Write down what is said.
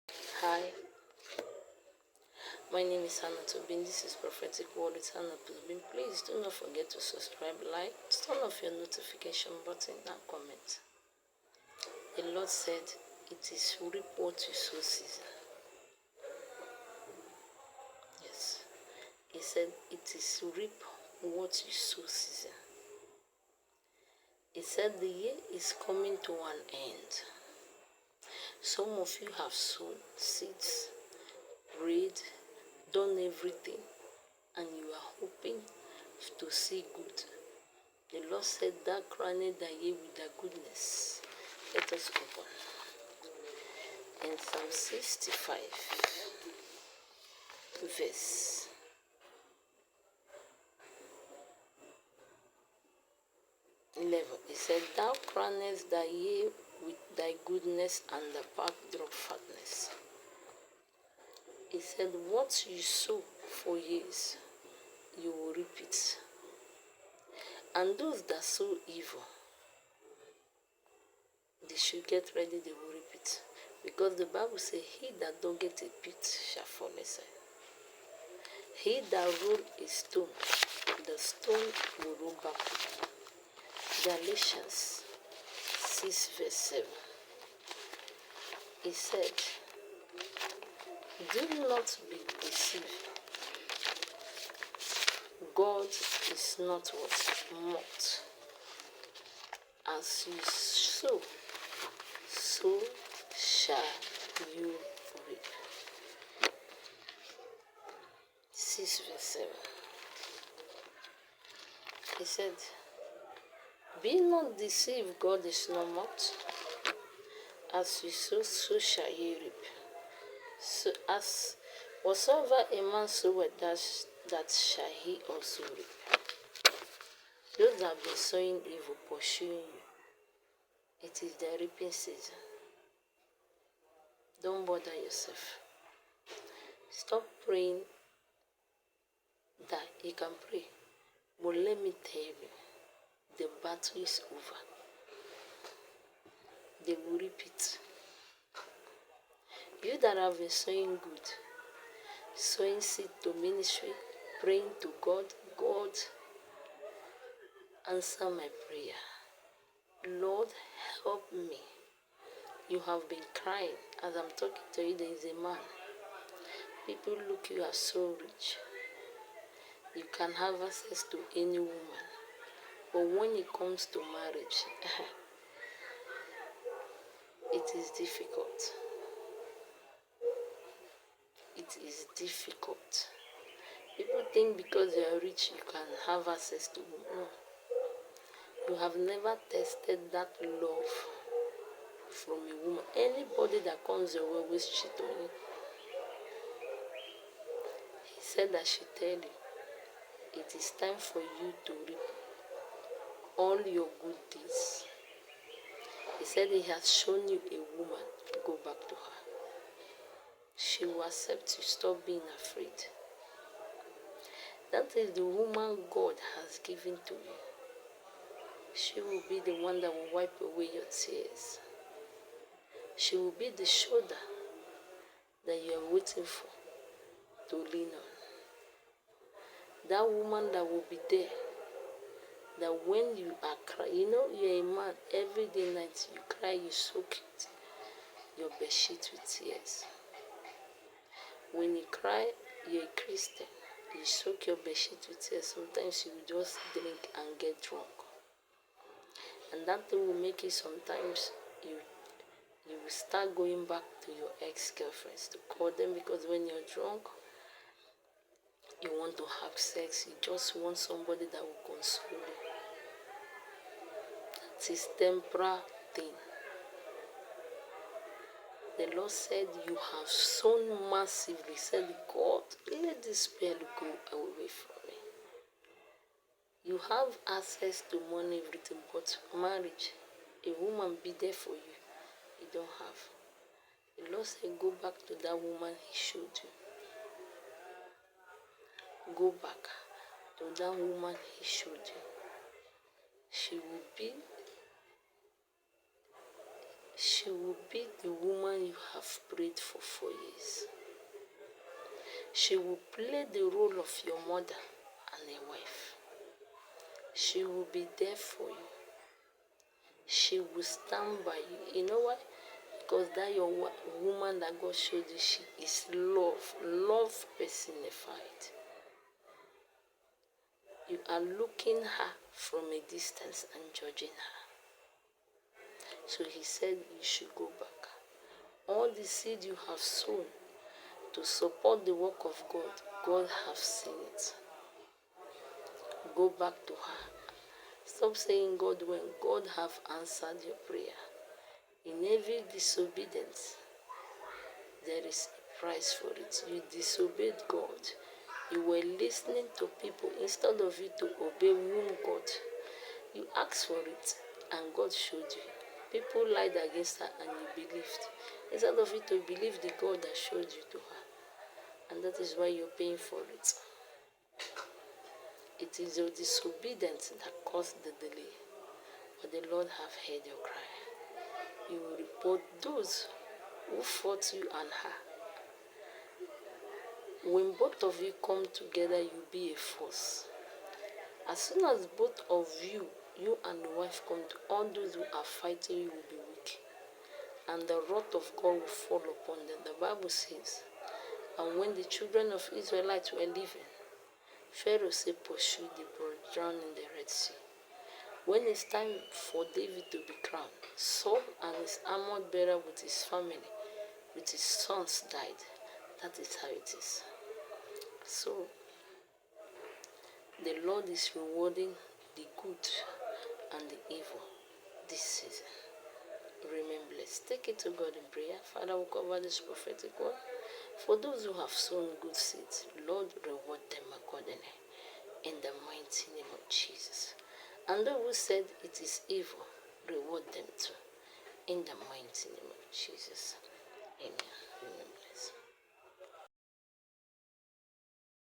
Hi, my name is Hannah Tobin. This is Prophetic Word with Hannah Tobin. Please do not forget to subscribe, like, turn off your notification button, and comment. The Lord said, "It is reap what you sow season." Yes, He said, "It is reap what you sow season." He said, "The year is coming to an end." Some of you have sown seeds, prayed, done everything, and you are hoping to see good. The Lord said that crowning the year with the goodness. Let us open. In Psalm 65, verse 11, it said, "Thou crownest the year with thy goodness and the backdrop fatness." He said, "What you sow for years, you will reap it. And those that sow evil, they should get ready, they will reap it. Because the Bible says, he that don't get a pit shall fall inside. He that roll a stone, the stone will roll back." Galatians 6 verse 7. He said, "Do not be deceived. God is not what? Mocked. As you sow, so shall you reap." 6 verse 7. He said, "Be not deceived, God is not mocked. As you sow, so shall you reap." So as whatsoever a man soweth, that shall he also reap. Those that have been sowing evil, pursuing you, it is the reaping season. Don't bother yourself. Stop praying that you can pray. But let me tell you, the battle is over. They will reap it. You that have been sowing good, sowing seed to ministry, praying to God, God, answer my prayer. Lord, help me. You have been crying. As I'm talking to you, there is a man. People look you as so rich. You can have access to any woman. But when it comes to marriage, it is difficult. It is difficult. People think because you are rich, you can have access to women. No. You have never tested that love from a woman. Anybody that comes your way always cheat on you. He said I should tell you, it is time for you to reap all your good deeds. He said he has shown you a woman. Go back to her. She will accept you. Stop being afraid. That is the woman God has given to you. She will be the one that will wipe away your tears. She will be the shoulder that you are waiting for to lean on. That woman that will be there, that when you are crying, you're a man, every day night you cry, you soak it, your bedsheet with tears. When you cry, you're a Christian, you soak your bedsheet with tears. Sometimes you just drink and get drunk. And that thing will make you sometimes, you will start going back to your ex-girlfriends to call them, because when you're drunk, you want to have sex, you just want somebody that will console you. That is temporal thing. The Lord said, you have sown massively. He said, God, let this spell go away from me. You have access to money, everything, but marriage, a woman be there for you, you don't have. The Lord said, go back to that woman he showed you. Go back to that woman he showed you. She will be She will be the woman you have prayed for 4 years. She will play the role of your mother and a wife. She will be there for you. She will stand by you. You know why? Because that your woman that God showed you, she is love personified. You are looking her from a distance and judging her. So he said you should go back. All the seed you have sown to support the work of God, God has seen it. Go back to her. Stop saying God when God have answered your prayer. In every disobedience, there is a price for it. You disobeyed God. You were listening to people instead of you to obey whom God. You asked for it and God showed you. People lied against her and you believed. Instead of you to believe the God that showed you to her. And that is why you're paying for it. It is your disobedience that caused the delay. But the Lord have heard your cry. You will report those who fought you and her. When both of you come together, you'll be a force. As soon as both of you and the wife come to, all those who are fighting you will be weak. And the wrath of God will fall upon them. The Bible says, and when the children of Israelites were leaving, Pharaoh said, pursue the boat, drown in the Red Sea. When it's time for David to be crowned, Saul and his armored bearer with his family, with his sons died. That is how it is. So, the Lord is rewarding the good and the evil this season. Remain blessed. Take it to God in prayer. Father, we cover this prophetic word. For those who have sown good seeds, Lord, reward them accordingly. In the mighty name of Jesus. And those who said it is evil, reward them too. In the mighty name of Jesus. Amen. Remain blessed.